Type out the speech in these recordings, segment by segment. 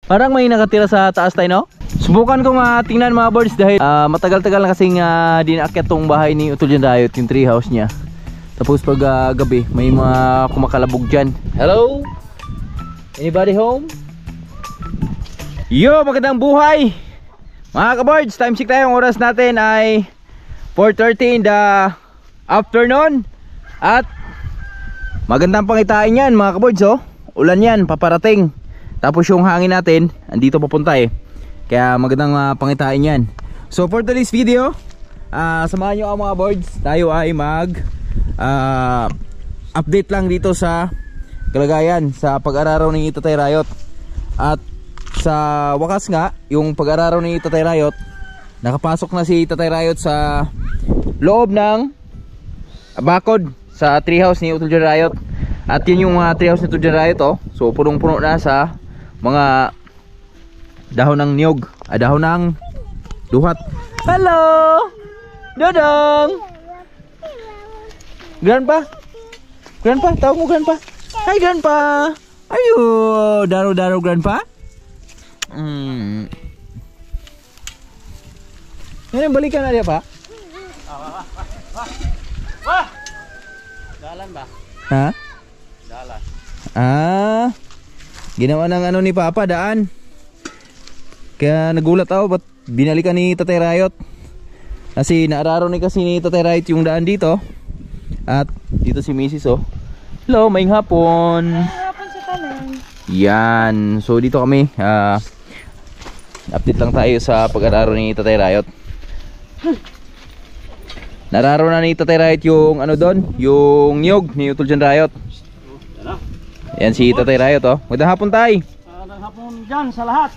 Parang may nakatira sa taas tayo, no? Subukan ko tingnan mga birds dahil matagal-tagal na kasing dinaakyat tong bahay ni Utol Jan Riot, yung tree house niya. Tapos pag gabi may mga kumakalabog dyan. Hello? Anybody home? Yo, magandang buhay mga ka-birds. Time check tayo. Ang oras natin ay 4:30 in the afternoon. At magandang pangitain yan mga ka-birds, oh. Ulan yan, paparating. Tapos yung hangin natin andito papunta eh. Kaya magandang pangitain yan. So for today's video, samahan nyo ang mga birds. Tayo ay mag update lang dito sa kalagayan sa pag-araraw ni Tatay Riot. At sa wakas nga, yung pag-araraw ni Tatay Riot, nakapasok na si Tatay Riot sa loob ng bakod sa treehouse ni Utol Jan Riot. At yun yung treehouse ni Utol Jan Riot, oh. So punong-puno na sa mga dahon ng niyog, dahon ng duhat. Hello! Dodong! Grandpa? Grandpa? Tawag mo Grandpa? Hi Grandpa! Ayo! Daro-daro Grandpa? Yan, balikan na dia pa? Dalan ba? Ha? Dalan. Ginawa ng ano ni Papa, daan. Kaya nagulat ako, ba't binalikan ni Tatay Riot? Kasi naararo ni kasi ni Tatay Riot yung daan dito. At dito si Mrs. oh. Hello, maing hapon. Maing hapon sa tanan. Yan. So dito kami, update lang tayo sa pag-araro ni Tatay Riot. Nararo na ni Tatay Riot yung ano doon, yung niyog ni Utol Jan Riot. Yan si Tatay Riot, oh. Magandang hapon tay. Magandang hapon dyan sa lahat.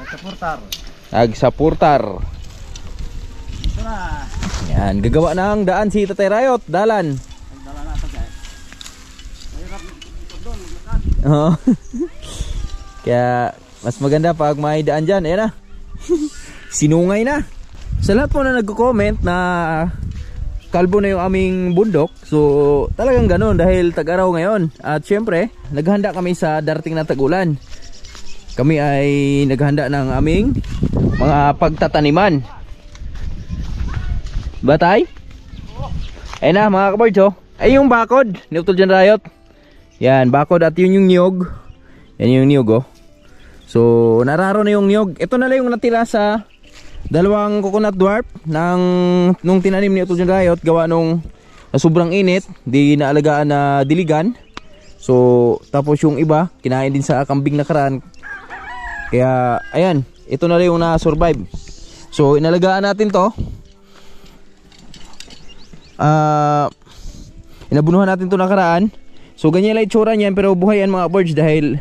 Nagsapurtar. Nagsapurtar. Ito na. Yan, gagawa ng daan si Tatay Riot, dalan. Dalan na ito guys. Mahirap doon, maglakad. Oo. Kaya mas maganda pag may daan dyan. Ayan na. Sinungay na. Sa lahat po na nagko-comment na kalbo na yung aming bundok, so talagang ganun dahil tag-araw ngayon. At syempre naghanda kami sa darating na tag-ulan. Kami ay naghanda ng aming mga pagtataniman. Batay? Ayun na mga kabards, oh. Ay yung bakod ni Utol Jan Riot. Yan, bakod at yun yung niyog. Yan yung niyog, oh. So nararo na yung niyog. Ito na lang yung natira sa dalawang coconut dwarf nung tinanim ni Utol Jan Riot, gawa nung sobrang init, di naalagaan na diligan. So tapos yung iba kinain din sa kambing nakaraan. Kaya ayan, ito na lang yung na-survive. So inalagaan natin to. Inabunuhan natin to nakaraan. So ganyan lang itsura niyan, pero buhay yan mga birds dahil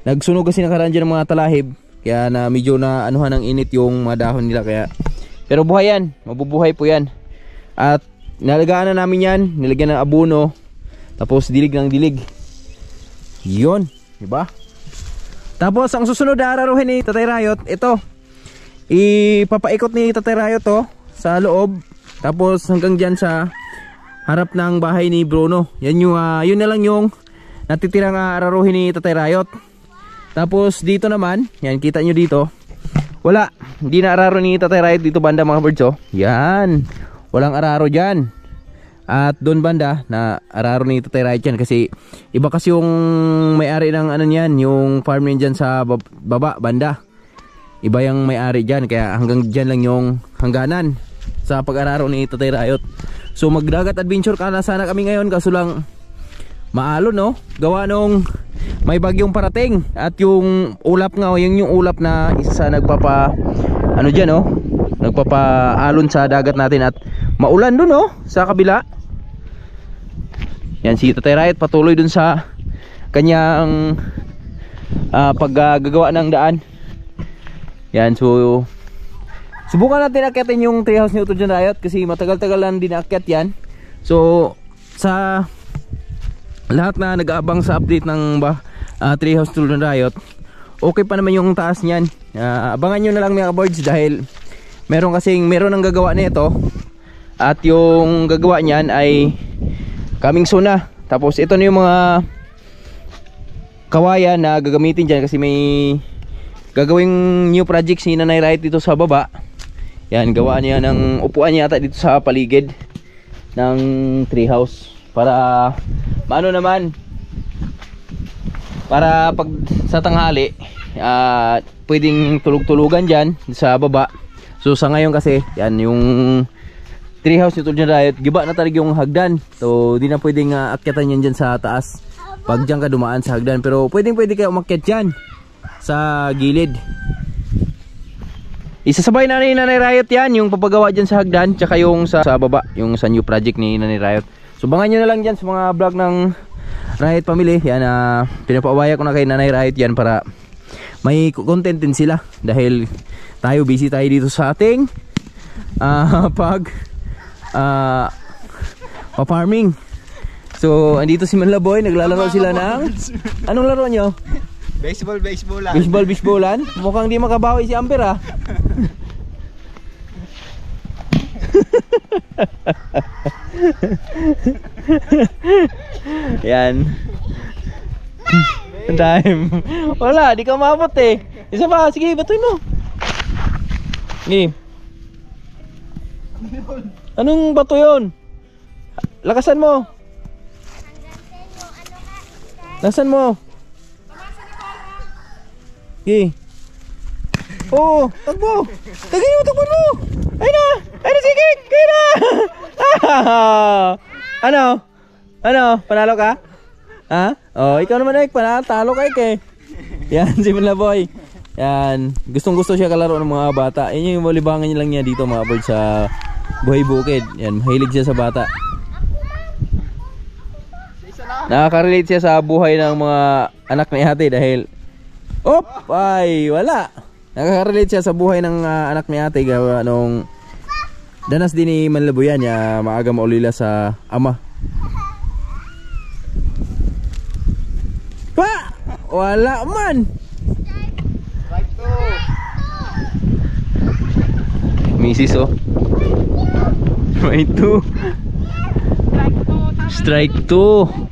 nagsunog kasi nakaraan dyan ng mga talahib. Kaya na medyo na anuhan ng init yung mga dahon nila, kaya pero buhay yan, mabubuhay po yan. At nalagaan na namin yan, nilagyan ng abono, tapos dilig ng dilig. Yun, diba? Tapos ang susunod na araruhin ni Tatay Riot, ito, ipapaikot ni Tatay Riot to sa loob, tapos hanggang dyan sa harap ng bahay ni Bruno. Yan yung yun na lang yung natitirang araruhin ni Tatay Riot. Tapos dito naman, yan kita nyo dito, wala, hindi na araro ni Tatay Riot dito banda mga birds, oh. Yan, walang araro dyan. At doon banda na araro ni Tatay Riot yan, kasi iba kasi yung may-ari ng ano yan, yung farm niyan sa baba banda. Iba yung may-ari dyan, kaya hanggang dyan lang yung hangganan sa pag-araro ni Tatay Riot. So magdagat adventure ka na sana kami ngayon, kaso lang maalo, no, gawa nung may bagyong parating. At yung ulap nga, yung ulap na isa sa nagpapa ano dyan, oh, nagpapaalon sa dagat natin, at maulan dun, oh, sa kabila. Yan si Tatay Riot patuloy dun sa kanyang paggagawa ng daan. Yan, so subukan natin akyatin yung treehouse ni Utol Jan Riot kasi matagal-tagal lang din akyat yan. So sa lahat na nag-aabang sa update ng treehouse Utol Jan Riot, okay pa naman yung taas niyan. Abangan nyo na lang mga boards dahil meron ang gagawa nito, at yung gagawa niyan ay coming soon na. Tapos ito na yung mga kawayan na gagamitin dyan kasi may gagawing new project si Nanay Riot dito sa baba. Yan, gawa niya ng upuan niya ata dito sa paligid ng treehouse para maano naman, para pag sa tanghali pwedeng tulog-tulugan dyan sa baba. So sa ngayon kasi yan yung treehouse nito dyan Riot, giba na talaga yung hagdan, so di na pwedeng akyatan yan dyan sa taas pag dyan ka dumaan sa hagdan, pero pwede kayo umakyat dyan sa gilid. Isasabay na ni Nanay Riot yan, yung papagawa dyan sa hagdan, tsaka yung sa baba, yung sa new project ni Nanay Riot. So bangan nyo na lang dyan sa mga vlog ng Riot Family. Yan, pinapaawaya ko na kay Nanay Riot yan para may content din sila, dahil tayo busy tayo dito sa ating pa-farming. So andito si Manlaboy, naglalaro sila ng anong laro nyo? Baseballan. Baseballan? Mukhang di makabawi si Amber ah. Yan. Time. Wala, di ka maabot eh. Isa pa, sige, batoy mo. Sige. Anong bato yun? Lakasan mo. Lakasan mo. Sige. Oo, takbo. Takbo mo. Ay na, sige. Kaya na. Ano? Panalo ka? Ha? Oh, ikaw naman ay panalo ka eh. Yan, si Manlaboy. Yan, gustong-gusto siya kalaro ng mga bata. Yan yung malibangan niya lang niya dito mga bird sa Buhay Bukid. Yan, mahilig siya sa bata. Nakaka-relate siya sa buhay ng mga anak ni ate dahil ay wala. Nakaka-relate siya sa buhay ng anak ni ate gawa nung danas din ni Manlaboy yan, maaga maulila sa ama. Pa! Wala man. Right to. Misis oh. Right to. Strike 2.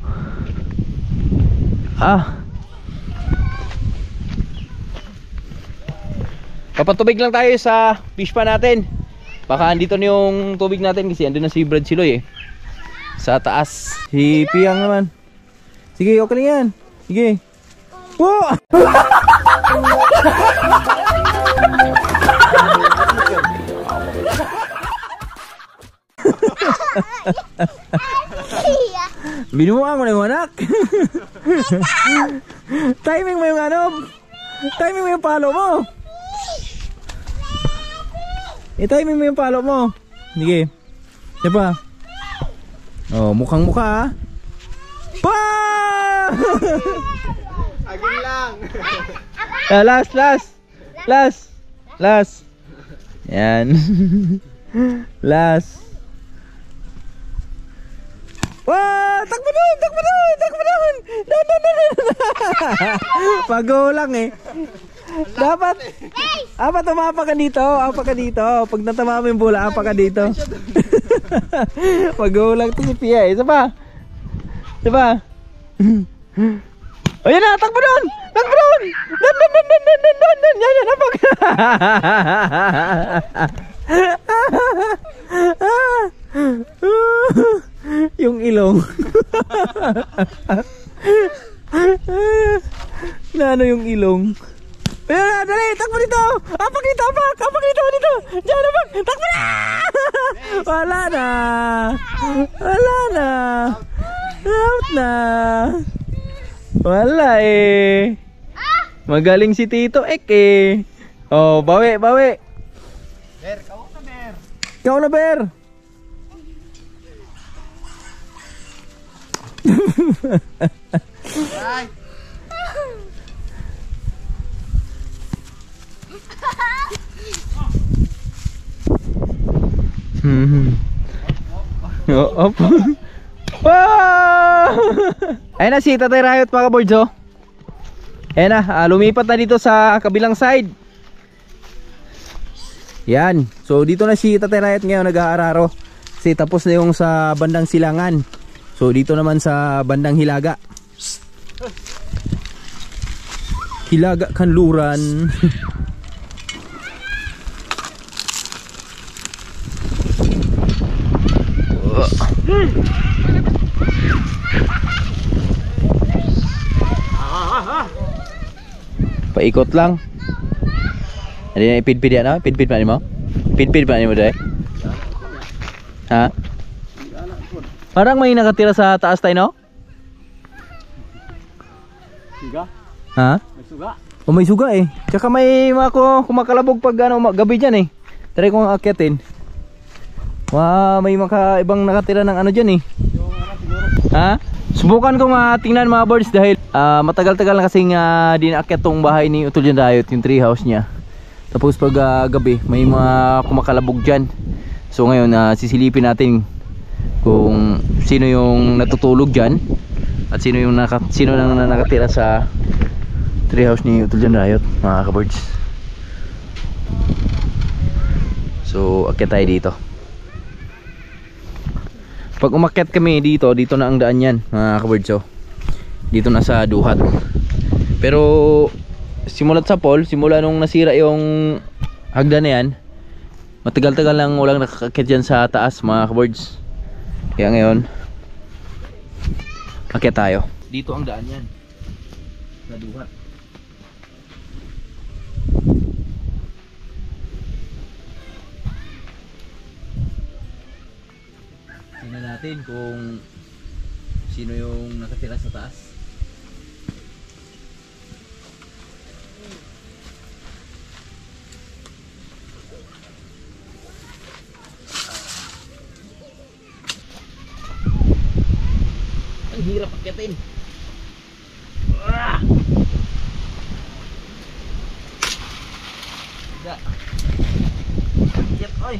Papatubig lang tayo sa fish pan natin. Baka andito na yung tubig natin kasi andun na si Brad Siloy eh. Sa taas. Si Piang naman. Sige, okay lang yan. Sige. Wow! Binuha mo na yung anak. Timing mo yung timing mo yung palo mo. I-timing mo yung palo mo. Sige. Diba? Oh, mukhang mukha pa! Agin lang. Last. Yan. Last. Wow! Takbo doon! Pag-ulang eh. Dapat umapa ka dito. Pag natama mo yung bola, apa ka dito. Pag-ulang to si Pia eh. Isa pa. Ayan na, takbo doon! Doon! Yan, apag. Yung ilong. Ano yung ilong? Ayan, dali, takbo dito! Apag dito! Diyan, apag! Takbo na! Wala na! Out na! Wala eh. Magaling si Tito Ek eh. Oh, bawi. Ber, Ikaw na, Ber. Right. Op. Ayun na si Tatay Riot mga boards oh. Ayun na, lumipat na dito sa kabilang side. Yan. So dito na si Tatay Riot ngayon nag-aararo. Kasi tapos na yung sa bandang Silangan. So dito naman sa bandang Hilaga. Hilaga Kanluran. Paikot lang. Ada yang pid-pid ya na? Pid-pid pa ni mo? Pid-pid pa ni mo dai? Ha? Parang may nakatira sa taas tayo, no? Suga? Ha? May suga? O may suga eh. Tsaka may mga kumakalabog pag ano, gabi dyan eh. Try kong akyatin. May mga ibang nakatira ng ano dyan eh. Ha? Subukan kong tingnan mga birds dahil matagal-tagal na kasing di naakyat tong bahay ni Utol Jan Riot, yung tree house niya. Tapos pag gabi may mga kumakalabog dyan. So ngayon sisilipin natin kung sino yung natutulog dyan at sino yung nakatira sa tree house ni Utol Jan Riot, mga ka-birds. So akyat tayo dito. Pag umakyat kami dito na ang daan yan, mga ka-birds. So dito na sa Duhat. Pero simula nung nasira yung hagdan na yan, matagal-tagal lang walang nakakakyat dyan sa taas, mga ka-birds. Kaya ngayon akyat tayo. Dito ang daan yan sa Duhat. Tingnan natin kung sino yung nakatira sa taas. Ang hirap akyatin. Akyat, oy.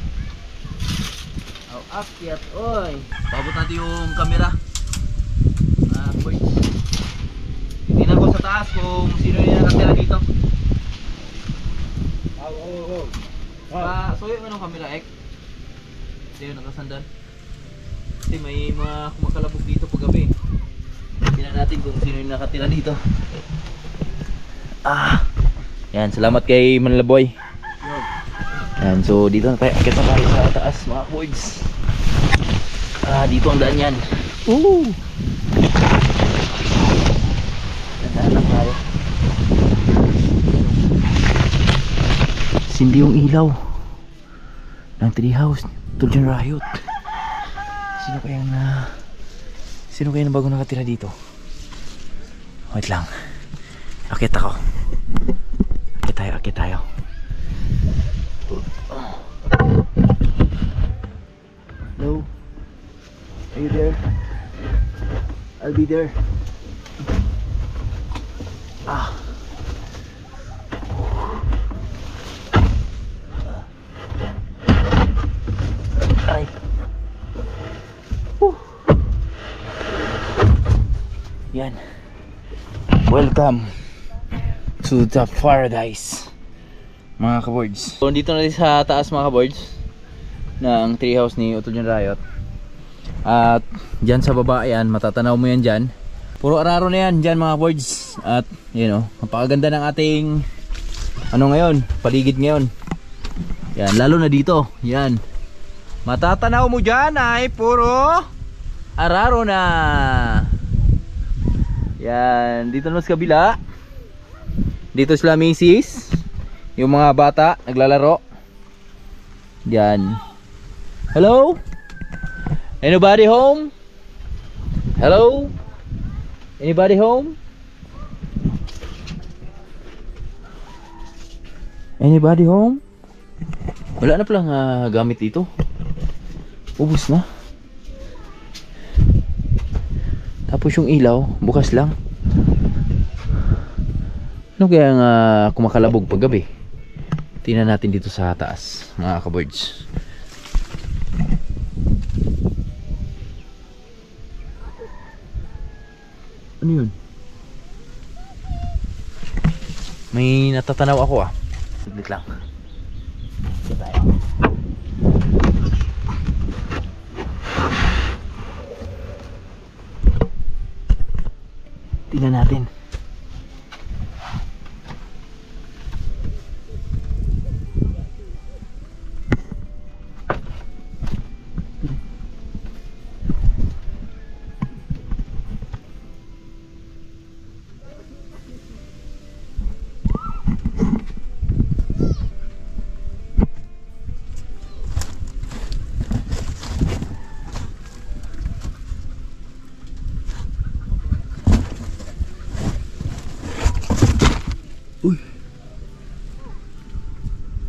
Akyat, oy. Pabot natin yung camera. Boy. Tingnan ko sa taas kung sino yung nakatira dito. So yung anong camera, Ek? Hindi yung nakasandal. Kasi may mga kumakalabog dito pag gabi. Tingnan natin kung sino yung nakatira dito. Yan, salamat kay Manlaboy. Yan, so dito na tayo. Akit na tayo sa taas, mga boys. Dito ang daan yan. Dandaan lang tayo. Sindi yung ilaw ng tree house Utol Jan Riot. Sino kayang bago nakatira dito? Wait lang. Akit ako. Akit tayo. Hello? Are you there? I'll be there. Ay. Yan. Welcome to the paradise, mga ka-birds. So dito na rin sa taas, mga ka-birds, ng treehouse ni Utol Jan Riot. At dyan sa baba, yan, matatanaw mo yan dyan. Puro araro na yan dyan, mga birds. At yun o, napakaganda ng ating ngayon, paligid ngayon. Yan, lalo na dito. Yan, matatanaw mo dyan ay puro araro na. Yan, dito na sa kabila. Dito sila misis, yung mga bata naglalaro. Yan. Hello? Anybody home? Hello? Anybody home? Anybody home? Wala na palang gamit dito. Ubus na. Tapos yung ilaw, bukas lang. Ano kaya kumakalabog pag gabi? Tingnan natin dito sa taas, mga ka-birds. Ano yun? May natatanaw ako Saglit lang. Ito tayo. Tingnan natin.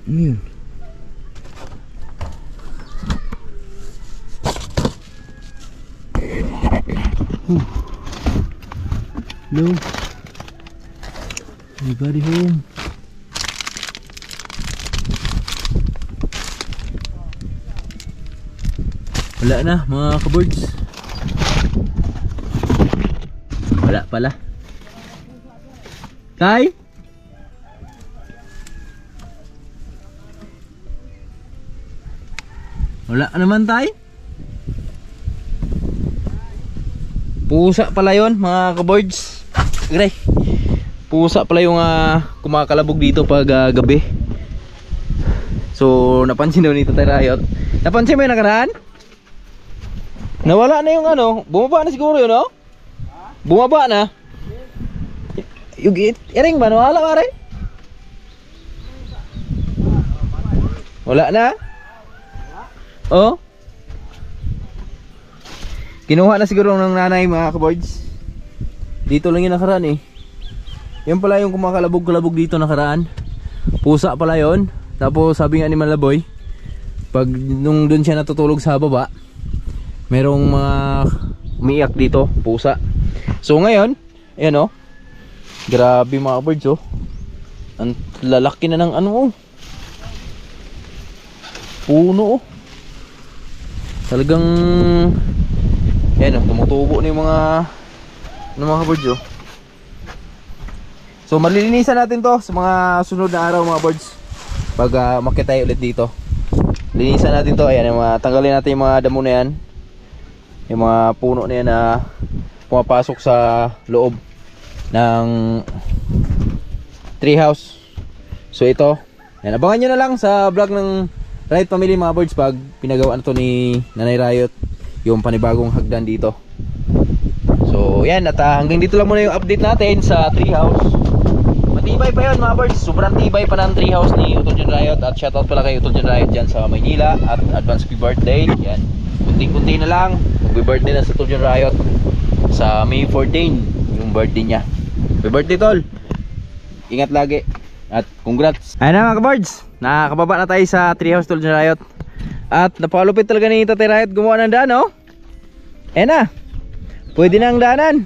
Ano yun? Hello? Anybody home? Wala na mga kaboards. Wala pala. Tay? Wala naman tay. Pusa pala yon mga kaboards. Gray. Pusa pala yung kumakalabog dito pag gabi. So napansin daw ni Tatay Rayot. Napansin mo yung nakaraan? Nawala na yung bumaba na siguro yun, no? Bumaba na. Yung iring ba? Nawala ka rin? Wala na? Oh? Kinuha na siguro ng nanay mga kaboards. Dito lang yung nakaraan eh. Yan pala yung kumakalabog-kalabog dito nakaraan. Pusa pala yon. Tapos sabi nga ni Malaboy, pag nung dun siya natutulog sa baba, merong mga umiiyak dito, pusa. So ngayon, ayan oh. Grabe mga birds oh. Ang lalaki na ng puno oh. Talagang ayan oh, tumutubo na yung mga birds oh. So malilinisan natin to sa mga sunod na araw mga birds. Pag makita tayo ulit dito, linisan natin to. Ayan, tanggalin natin yung mga damo na yan, yung mga puno na yan na pumapasok sa loob ng treehouse. So ito, yan, abangan nyo na lang sa vlog ng Riot Family mga birds pag pinagawa na to ni Nanay Rayot, yung panibagong hagdan dito. So yan, at hanggang dito lang muna yung update natin sa treehouse. Matibay pa yun mga birds, sobrang tibay pa ng treehouse ni Utol John Rayot. At shoutout pala kay Utol John Rayot dyan sa Maynila. At advance happy birthday. Yan, kunti-kunti na lang mag-birthday na sa Utol John Rayot sa May 14, yung birthday niya. Happy birthday tol, ingat lagi at congrats. Ayan na mga birds, nakakababa na tayo sa treehouse Utol John Rayot. At napalupit talaga ni Tatay Rayot gumawa ng daan oh. Ayan na, pwede na ang daanan.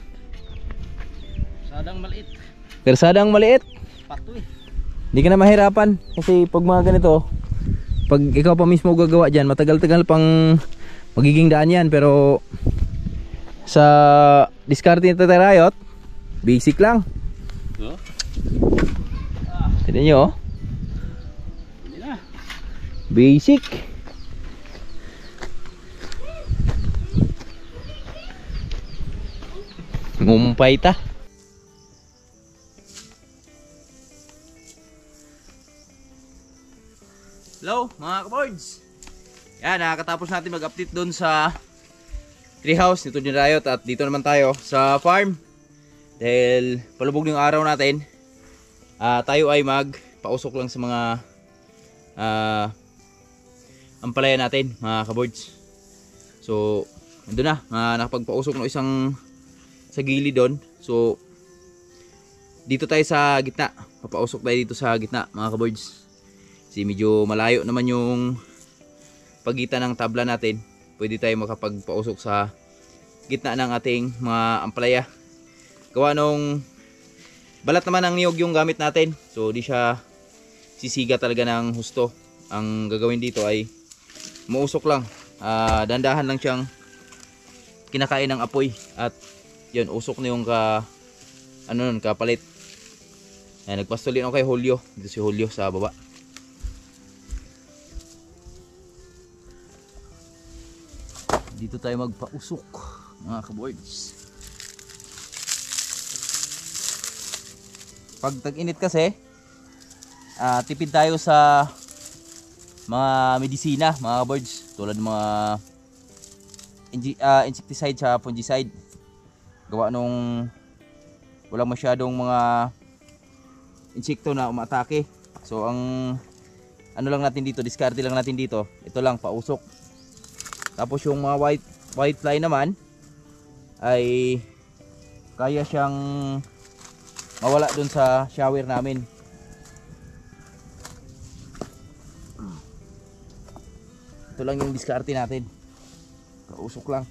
Sadang maliit. Kersadang maliit. Patoy. Hindi ka na mahirapan kasi pag mga ganito, pag ikaw pa mismo gagawa dyan, matagal-tagal pang magiging daan yan. Pero sa diskarte ni Tatay Rayot, basic lang. Tignan nyo oh. Basic. Ngumpay ta. Hello mga kaboards. Yan, nakakatapos natin mag-update doon sa treehouse nito John Rayot. At dito naman tayo sa farm. Dahil palubog yung araw natin, tayo ay magpausok lang sa mga ampalaya natin mga kaboards. So nandun na, nakapagpausok ng isang sa gilid doon. So dito tayo sa gitna, papausok tayo dito sa gitna mga kaboards. Kasi medyo malayo naman yung pagitan ng tabla natin. Pwede tayo makapagpausok sa gitna ng ating mga ampalaya. Gawa nung balat naman ng niyog yung gamit natin, so di siya sisiga talaga ng husto. Ang gagawin dito ay mausok lang, dandahan lang siyang kinakain ng apoy. At yun, usok na yung kapalit. Ayan, nagpastulin ako kay Julio. Dito si Julio sa baba. Dito tayo magpausok mga kaboards. Pag tag-init kasi, tipid tayo sa mga medisina mga kaboards, tulad ng mga insecticide sa fungicide. Gawa nung walang masyadong mga insekto na umatake. So ang ano lang natin dito, diskarte lang natin dito, ito lang, pausok. Tapos yung mga white fly naman ay kaya siyang mawala dun sa shower namin. Ito lang yung diskarte natin. Kausok lang.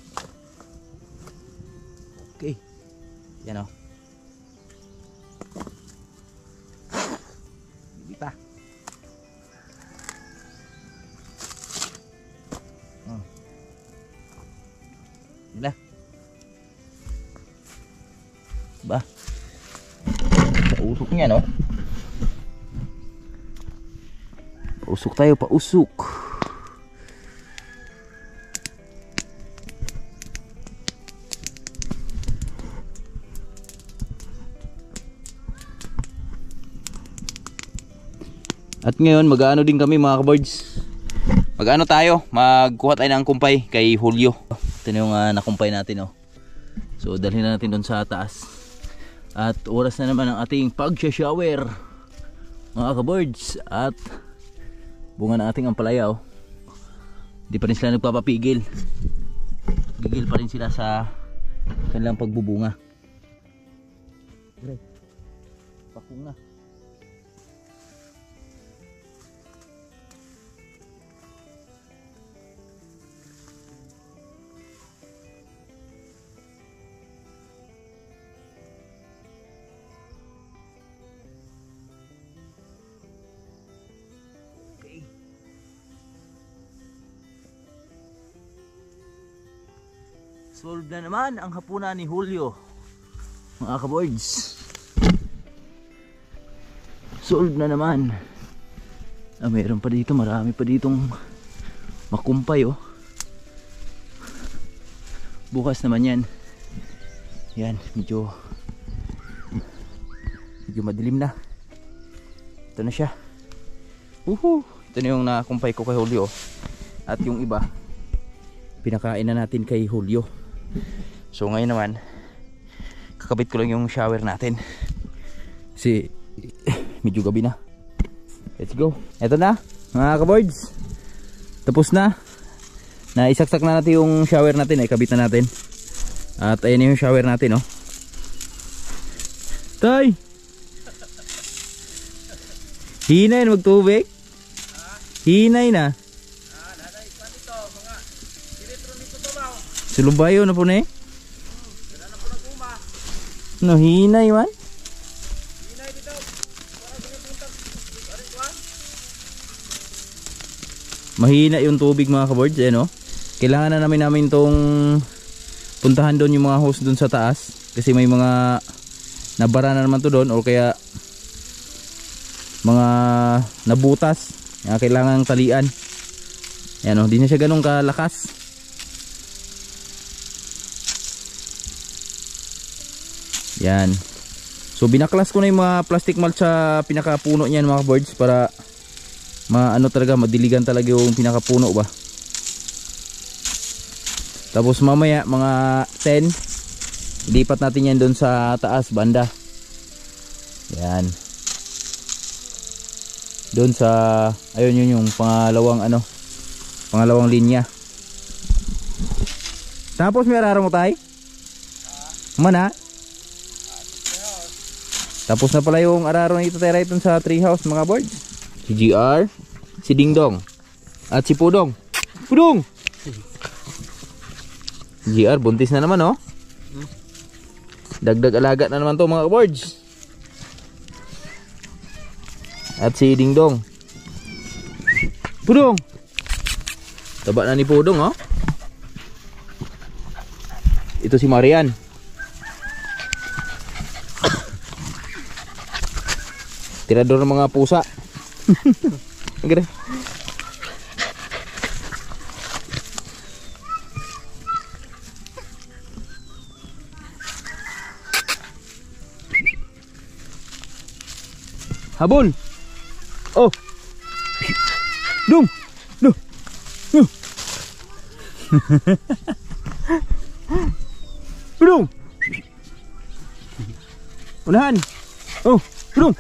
Okay. Yan o. Bibita. Yan na. Ba? Pausok niya, no? Pausok tayo, pausok. At ngayon, mag-aano din kami mga kaboards. Mag-ano tayo? Magkuha tayo ng kumpay kay Julio. Ito na yung nakumpay natin, oh. So, dalhin na natin doon sa taas. At oras na naman ang ating pag-shower, mga kaboards. At bunga na ating ampalaya, oh. Hindi pa rin sila nagpapapigil. Gigil pa rin sila sa kanilang pagbubunga. Pakung na. Solve na naman ang hapunan ni Julio, mga kaboards. Solve na naman. Meron pa dito, marami pa ditong makumpay, oh. Bukas naman yan. Yan, medyo madilim na. Ito na siya. Ito na yung nakumpay ko kay Julio. At yung iba, pinakain na natin kay Julio. So ngayon naman, kakabit ko lang yung shower natin kasi medyo gabi na. Let's go. Eto na mga kaboards, tapos na. Naisaksak na natin yung shower natin, ay kabit na natin. At ayan yung shower natin, oh. Tay, hinay na magtubig. Hinay na. Sulubayo na po na eh. No, hinay man. Mahina yung tubig mga kaboards, eh, no? Kailangan na namin tong puntahan doon yung mga hose doon sa taas. Kasi may mga nabara na naman to doon, o kaya mga nabutas. Kailangan talian. Yan, no? Di na siya ganun kalakas. Yan. So binaklas ko na yung mga plastic mulch sa pinakapuno niyan mga boards, para maano talaga, madiligan talaga yung pinakapuno ba. Tapos mamaya mga 10, ilipat natin yan doon sa taas banda. Yan. Doon sa, ayun yun yung pangalawang linya. Tapos may araro mo tayo? Mana? Tapos na pala yung araro na itatera ito sa treehouse mga boards. Si GR, si Dingdong, at si Pudong. Pudong! GR, buntis na naman, oh. Dagdag alaga na naman to mga boards. At si Dingdong. Pudong! Taba na ni Pudong, oh. Ito si Marian. Tirador ng mga pusa. Gede. Habol. Oh. Dum. Duh. Duh. Dum. Unahan. Oh, dum.